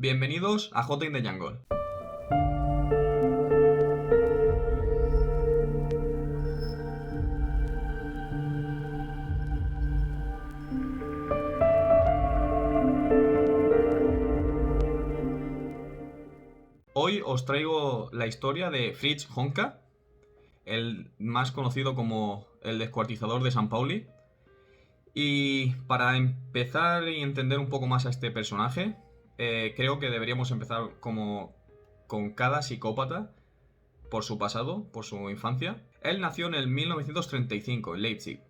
Bienvenidos a Hot in the Jungle. Hoy os traigo la historia de Fritz Honka, el más conocido como el descuartizador de San Pauli. Y para empezar y entender un poco más a este personaje, creo que deberíamos empezar como con cada psicópata por su pasado, por su infancia. Él nació en el 1935 en Leipzig,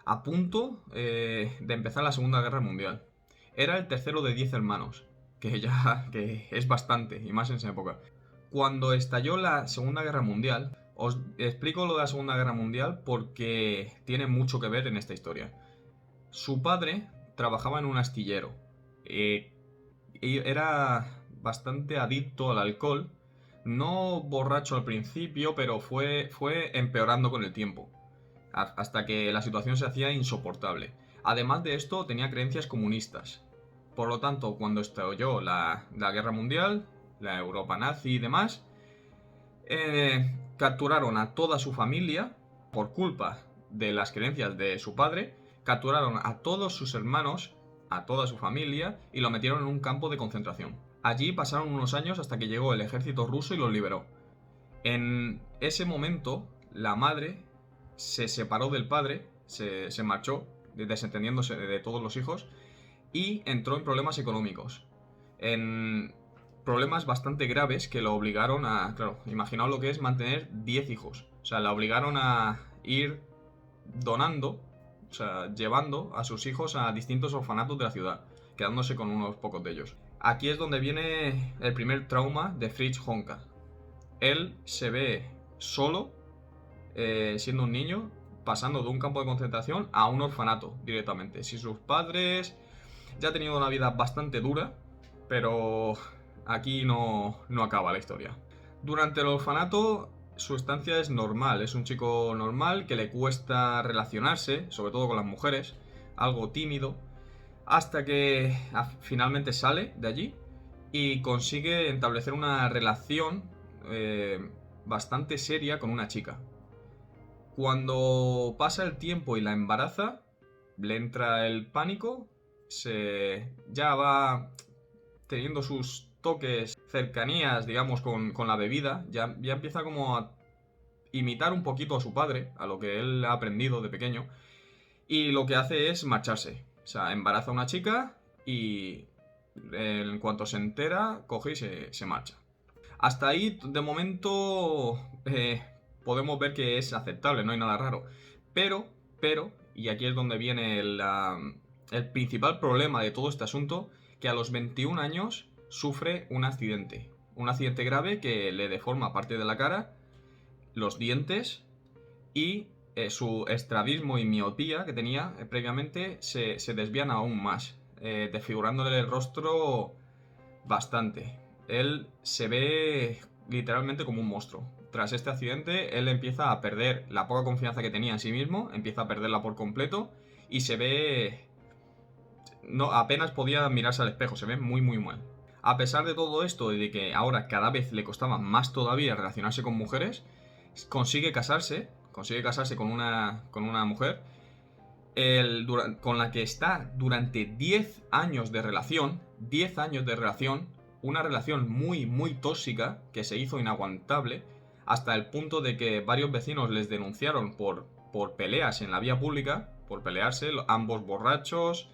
a punto de empezar la Segunda Guerra Mundial. Era el tercero de 10 hermanos, que es bastante, y más en esa época. Cuando estalló la Segunda Guerra Mundial, os explico lo de la Segunda Guerra Mundial porque tiene mucho que ver en esta historia. Su padre trabajaba en un astillero. Y era bastante adicto al alcohol. No borracho al principio, pero fue empeorando con el tiempo. Hasta que la situación se hacía insoportable. Además de esto, tenía creencias comunistas. Por lo tanto, cuando estalló la Guerra Mundial, la Europa nazi y demás, capturaron a toda su familia por culpa de las creencias de su padre. Capturaron a todos sus hermanos, a toda su familia, y lo metieron en un campo de concentración. Allí pasaron unos años hasta que llegó el ejército ruso y los liberó. En ese momento, la madre se separó del padre, se marchó, desentendiéndose de todos los hijos, y entró en problemas económicos. En problemas bastante graves que lo obligaron a... Claro, imaginaos lo que es mantener 10 hijos. O sea, la obligaron a ir donando, o sea, llevando a sus hijos a distintos orfanatos de la ciudad, quedándose con unos pocos de ellos. Aquí es donde viene el primer trauma de Fritz Honka. Él se ve solo, siendo un niño, pasando de un campo de concentración a un orfanato directamente. Si sus padres ya han tenido una vida bastante dura, pero aquí no acaba la historia. Durante el orfanato su estancia es normal, es un chico normal que le cuesta relacionarse, sobre todo con las mujeres, algo tímido, hasta que finalmente sale de allí y consigue establecer una relación bastante seria con una chica. Cuando pasa el tiempo y la embaraza, le entra el pánico, ya va teniendo sus toques, cercanías, digamos, con la bebida, ya empieza como a imitar un poquito a su padre, a lo que él ha aprendido de pequeño, y lo que hace es marcharse. O sea, embaraza a una chica y en cuanto se entera, coge y se marcha. Hasta ahí, de momento, podemos ver que es aceptable, no hay nada raro. Pero, y aquí es donde viene el principal problema de todo este asunto, que a los 21 años sufre un accidente. Un accidente grave que le deforma parte de la cara, los dientes y su estrabismo y miopía que tenía previamente se desvían aún más, desfigurándole el rostro bastante. Él se ve literalmente como un monstruo. Tras este accidente, él empieza a perder la poca confianza que tenía en sí mismo, empieza a perderla por completo y se ve... No, apenas podía mirarse al espejo, se ve muy muy mal. A pesar de todo esto y de que ahora cada vez le costaba más todavía relacionarse con mujeres, consigue casarse con una mujer con la que está durante 10 años de relación, 10 años de relación, una relación muy muy tóxica que se hizo inaguantable hasta el punto de que varios vecinos les denunciaron por peleas en la vía pública, por pelearse, ambos borrachos.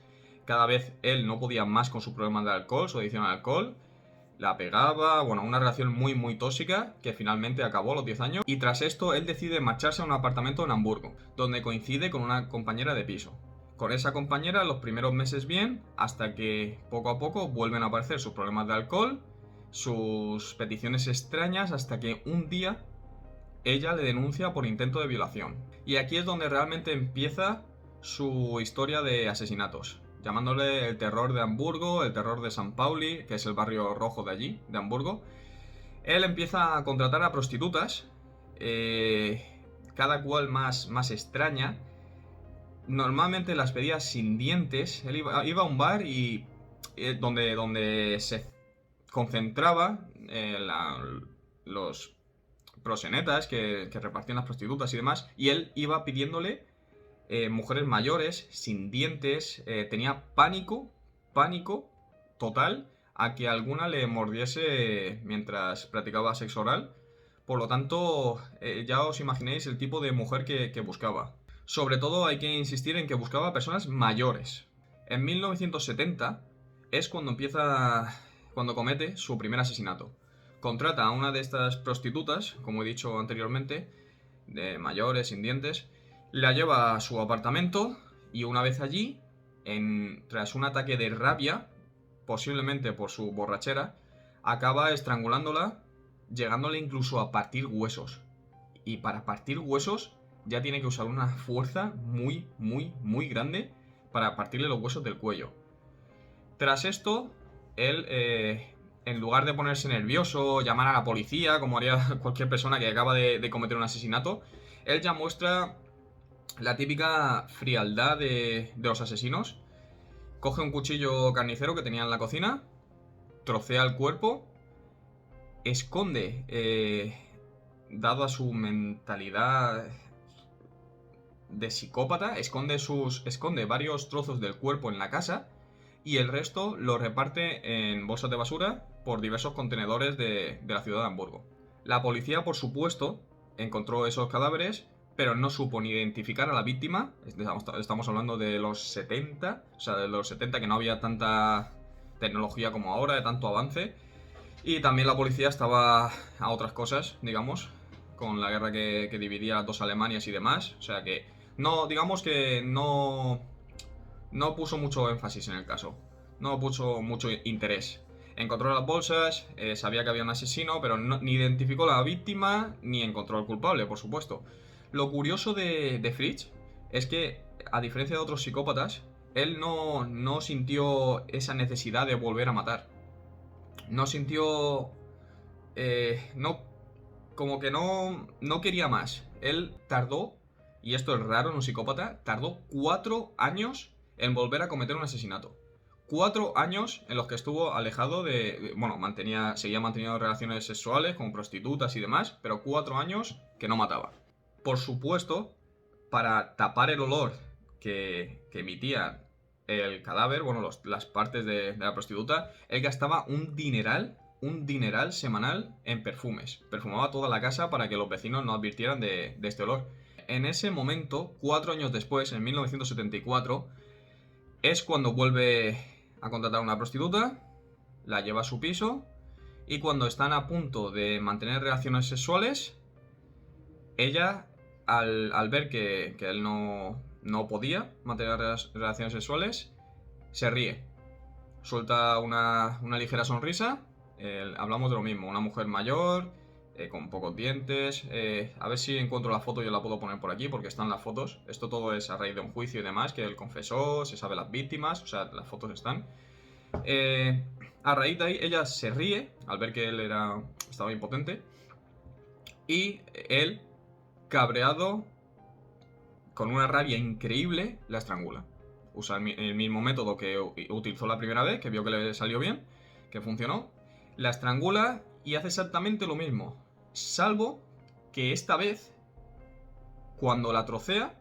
Cada vez él no podía más con su problema de alcohol, su adicción al alcohol, la pegaba, bueno, una relación muy muy tóxica que finalmente acabó a los 10 años. Y tras esto él decide marcharse a un apartamento en Hamburgo, donde coincide con una compañera de piso. Con esa compañera los primeros meses bien, hasta que poco a poco vuelven a aparecer sus problemas de alcohol, sus peticiones extrañas, hasta que un día ella le denuncia por intento de violación. Y aquí es donde realmente empieza su historia de asesinatos, llamándole el terror de Hamburgo, el terror de San Pauli, que es el barrio rojo de allí, de Hamburgo. Él empieza a contratar a prostitutas, cada cual más extraña. Normalmente las pedía sin dientes. Él iba a un bar y donde se concentraba los prosenetas que repartían las prostitutas y demás, y él iba pidiéndole mujeres mayores, sin dientes, tenía pánico total a que alguna le mordiese mientras practicaba sexo oral. Por lo tanto, ya os imaginéis el tipo de mujer que buscaba. Sobre todo hay que insistir en que buscaba personas mayores. En 1970 es cuando comete su primer asesinato. Contrata a una de estas prostitutas, como he dicho anteriormente, de mayores, sin dientes, la lleva a su apartamento y una vez allí, tras un ataque de rabia, posiblemente por su borrachera, acaba estrangulándola, llegándole incluso a partir huesos. Y para partir huesos ya tiene que usar una fuerza muy grande para partirle los huesos del cuello. Tras esto, él, en lugar de ponerse nervioso, llamar a la policía, como haría cualquier persona que acaba de cometer un asesinato, él ya muestra la típica frialdad de los asesinos. Coge un cuchillo carnicero que tenía en la cocina, trocea el cuerpo, esconde, dado a su mentalidad de psicópata, esconde varios trozos del cuerpo en la casa y el resto lo reparte en bolsas de basura por diversos contenedores de la ciudad de Hamburgo. La policía, por supuesto, encontró esos cadáveres, pero no supo ni identificar a la víctima. Estamos hablando de los 70, o sea, de los 70 que no había tanta tecnología como ahora, de tanto avance. Y también la policía estaba a otras cosas, digamos, con la guerra que dividía las dos Alemanias y demás. O sea que no, digamos que no puso mucho énfasis en el caso. No puso mucho interés. Encontró las bolsas, sabía que había un asesino, pero ni identificó a la víctima ni encontró al culpable, por supuesto. Lo curioso de Fritz es que, a diferencia de otros psicópatas, él no sintió esa necesidad de volver a matar. No sintió... como que no quería más. Él tardó, y esto es raro en un psicópata, tardó 4 años en volver a cometer un asesinato. 4 años en los que estuvo alejado bueno, seguía manteniendo relaciones sexuales con prostitutas y demás, pero 4 años que no mataba. Por supuesto, para tapar el olor que emitía el cadáver, bueno, las partes de la prostituta, él gastaba un dineral semanal en perfumes. Perfumaba toda la casa para que los vecinos no advirtieran de este olor. En ese momento, 4 años después, en 1974, es cuando vuelve a contratar a una prostituta, la lleva a su piso y cuando están a punto de mantener relaciones sexuales, ella, al ver que él no podía mantener relaciones sexuales, se ríe. Suelta una ligera sonrisa. Hablamos de lo mismo, una mujer mayor, con pocos dientes. A ver si encuentro la foto y yo la puedo poner por aquí, porque están las fotos. Esto todo es a raíz de un juicio y demás, que él confesó, se sabe las víctimas, o sea, las fotos están. A raíz de ahí, ella se ríe al ver que él estaba impotente. Y él, cabreado, con una rabia increíble, la estrangula. Usa el mismo método que utilizó la primera vez, que vio que le salió bien, que funcionó. La estrangula y hace exactamente lo mismo, salvo que esta vez, cuando la trocea,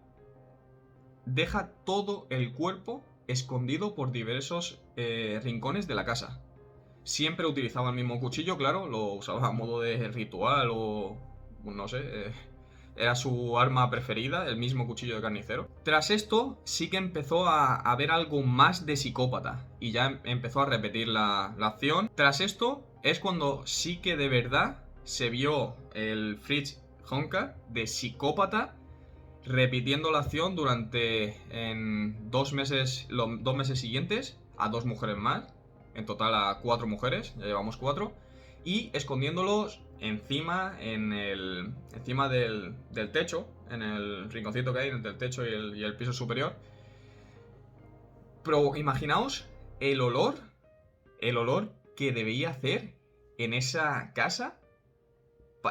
deja todo el cuerpo escondido por diversos rincones de la casa. Siempre utilizaba el mismo cuchillo, claro, lo usaba a modo de ritual o no sé, era su arma preferida, el mismo cuchillo de carnicero. Tras esto, sí que empezó a ver algo más de psicópata y ya empezó a repetir la acción. Tras esto, es cuando sí que de verdad se vio el Fritz Honka de psicópata repitiendo la acción en 2 meses, los 2 meses siguientes a 2 mujeres más, en total a 4 mujeres, ya llevamos 4, y escondiéndolos encima del techo, en el rinconcito que hay entre el techo y el piso superior. Pero imaginaos el olor que debía hacer en esa casa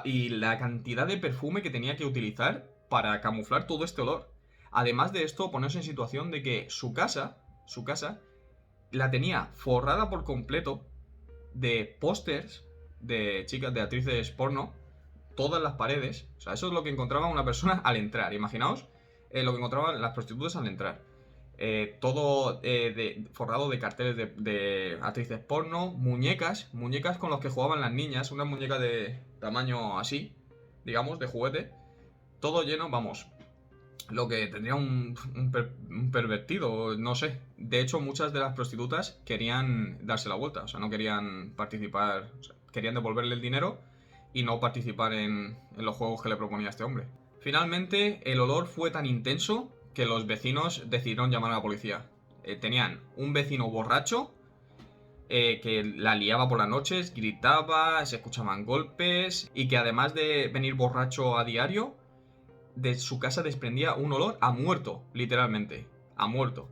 y la cantidad de perfume que tenía que utilizar para camuflar todo este olor. Además de esto, poneros en situación de que su casa la tenía forrada por completo de pósters de chicas, de actrices porno, todas las paredes. O sea, eso es lo que encontraba una persona al entrar. Imaginaos lo que encontraban las prostitutas al entrar. Todo forrado de carteles de actrices porno, muñecas con los que jugaban las niñas, unas muñecas de tamaño así, digamos, de juguete, todo lleno, vamos, lo que tendría un pervertido, no sé. De hecho, muchas de las prostitutas querían darse la vuelta, o sea, no querían participar, o sea, querían devolverle el dinero y no participar en los juegos que le proponía este hombre. Finalmente, el olor fue tan intenso que los vecinos decidieron llamar a la policía. Tenían un vecino borracho que la liaba por las noches, gritaba, se escuchaban golpes y que además de venir borracho a diario, de su casa desprendía un olor a muerto, literalmente, a muerto.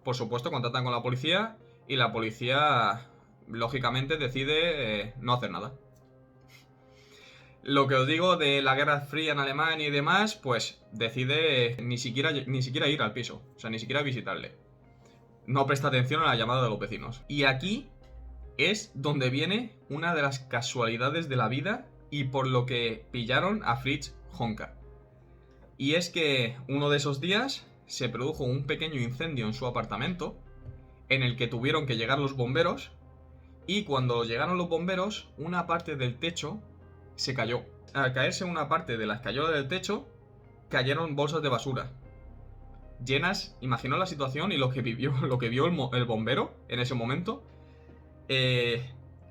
Por supuesto, contactan con la policía y la policía, lógicamente, decide no hacer nada. Lo que os digo de la Guerra Fría en Alemania y demás, pues decide ni siquiera ir al piso, o sea, ni siquiera visitarle. No presta atención a la llamada de los vecinos. Y aquí es donde viene una de las casualidades de la vida y por lo que pillaron a Fritz Honka. Y es que uno de esos días se produjo un pequeño incendio en su apartamento en el que tuvieron que llegar los bomberos y cuando llegaron los bomberos, una parte del techo se cayó. Al caerse una parte de la escayola del techo, cayeron bolsas de basura llenas. Imaginó la situación y lo que vio el bombero en ese momento.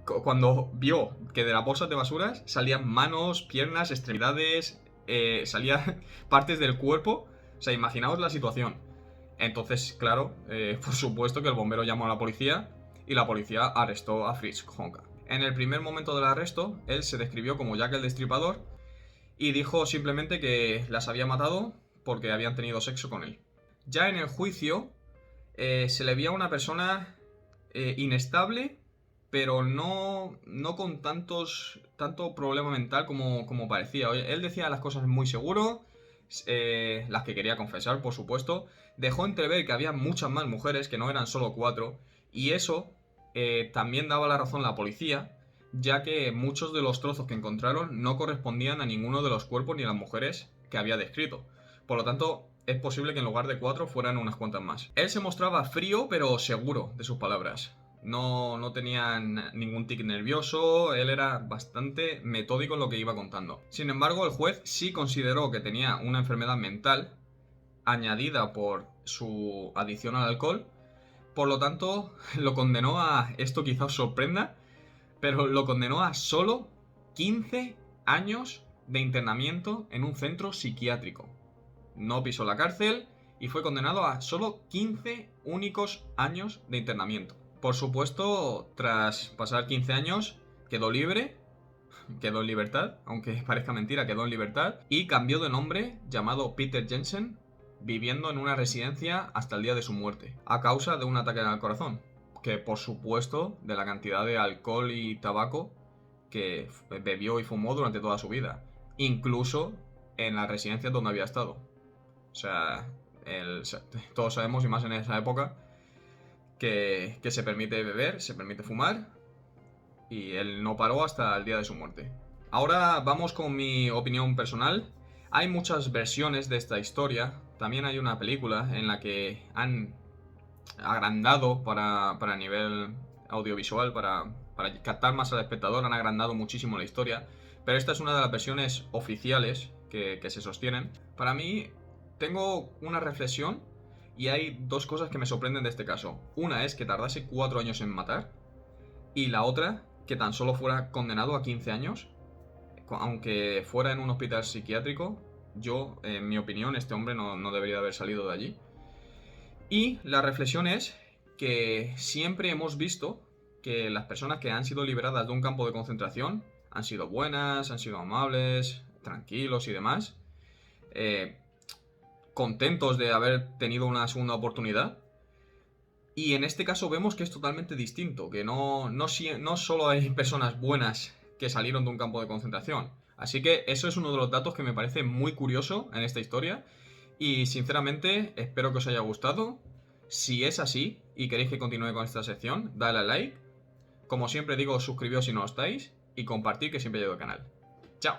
Cuando vio que de las bolsas de basura salían manos, piernas, extremidades, salían partes del cuerpo. O sea, imaginaos la situación. Entonces, claro, por supuesto que el bombero llamó a la policía y la policía arrestó a Fritz Honka. En el primer momento del arresto, él se describió como Jack el Destripador y dijo simplemente que las había matado porque habían tenido sexo con él. Ya en el juicio se le veía una persona inestable, pero no con tanto problema mental como parecía. Él decía las cosas muy seguro, las que quería confesar, por supuesto. Dejó entrever que había muchas más mujeres, que no eran solo 4, y eso también daba la razón a la policía, ya que muchos de los trozos que encontraron no correspondían a ninguno de los cuerpos ni a las mujeres que había descrito. Por lo tanto, es posible que en lugar de 4 fueran unas cuantas más. Él se mostraba frío pero seguro de sus palabras. No tenía ningún tic nervioso, él era bastante metódico en lo que iba contando. Sin embargo, el juez sí consideró que tenía una enfermedad mental añadida por su adicción al alcohol. Por lo tanto, lo condenó a, esto quizá os sorprenda, pero lo condenó a solo 15 años de internamiento en un centro psiquiátrico. No pisó la cárcel y fue condenado a solo 15 únicos años de internamiento. Por supuesto, tras pasar 15 años, quedó libre, quedó en libertad, aunque parezca mentira, quedó en libertad, y cambió de nombre, llamado Peter Jensen, viviendo en una residencia hasta el día de su muerte, a causa de un ataque al corazón, que por supuesto, de la cantidad de alcohol y tabaco que bebió y fumó durante toda su vida, incluso en la residencia donde había estado. O sea, todos sabemos, y más en esa época, que se permite beber, se permite fumar, y él no paró hasta el día de su muerte. Ahora vamos con mi opinión personal. Hay muchas versiones de esta historia. También hay una película en la que han agrandado para nivel audiovisual, para captar más al espectador, han agrandado muchísimo la historia. Pero esta es una de las versiones oficiales que se sostienen. Para mí, tengo una reflexión y hay dos cosas que me sorprenden de este caso. Una es que tardase 4 años en matar y la otra, que tan solo fuera condenado a 15 años. Aunque fuera en un hospital psiquiátrico, yo, en mi opinión, este hombre no debería haber salido de allí. Y la reflexión es que siempre hemos visto que las personas que han sido liberadas de un campo de concentración han sido buenas, han sido amables, tranquilos y demás, contentos de haber tenido una segunda oportunidad. Y en este caso vemos que es totalmente distinto, que no solo hay personas buenas que salieron de un campo de concentración. Así que eso es uno de los datos que me parece muy curioso en esta historia. Y sinceramente espero que os haya gustado. Si es así y queréis que continúe con esta sección, dale a like. Como siempre digo, suscribíos si no lo estáis y compartir, que siempre ayuda al canal. ¡Chao!